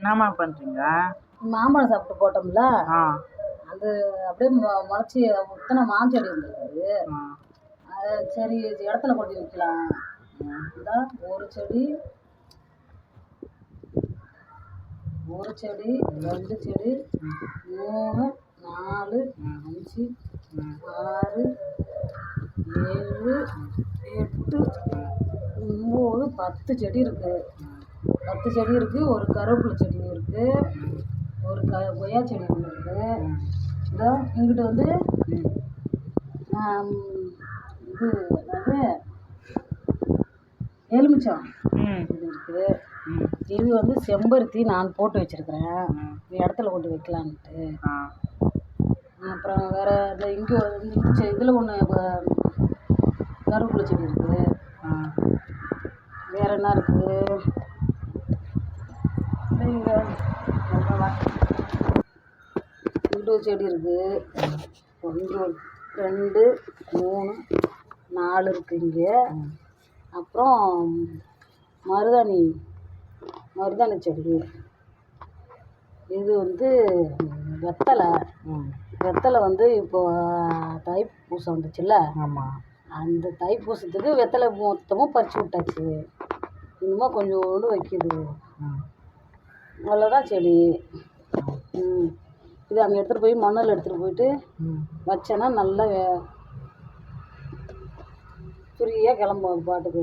என்னம்மா பண்ணுறீங்க? மாம்பழம் சாப்பிட்டு போட்டோம்ல, ஆ அது அப்படியே முளைச்சி முத்தின மாஞ்செடி இருந்தது. அது சரி இடத்துல கொண்டு வைக்கலாம். இதான் ஒரு செடி, ரெண்டு செடி, 3, 4, 5, 6, 7, 8, 9, 10 செடி இருக்கு. 10 செடி இருக்கு. ஒரு கருவேப்பிலை செடி இருக்கு. ஒரு கொய்யா செடி ஒன்று இருக்கு. இதோ இங்கிட்ட வந்து இது என்னது எலுமிச்சம் இது இருக்கு. இது வந்து செம்பருத்தி நான் போட்டு வச்சிருக்கிறேன். இடத்துல கொண்டு வைக்கலான்ட்டு. அப்புறம் வேற இங்கே இதில் ஒன்று கருவேப்பிலை செடி இருக்குது. வேற என்ன இருக்குது? இங்கே இவ்வளோ செடி இருக்குது. 1, 2, 3, 4 இருக்குது இங்கே. அப்புறம் மருதாணி செடி. இது வந்து வெத்தலை வந்து இப்போ தைப்பூசம் வந்துச்சுல்ல. ஆமாம். அந்த தைப்பூசத்துக்கு வெத்தலை மொத்தமும் பறித்து விட்டாச்சு. இன்னுமா கொஞ்சோண்டு வைக்கிது. அவ்வளோதான் செடி. இது அங்கே எடுத்துகிட்டு போய் மண்ணில் எடுத்துகிட்டு போயிட்டு வச்சேன்னா நல்லா ஃப்ரீயாக கிளம்பும் அது பாட்டுக்கு.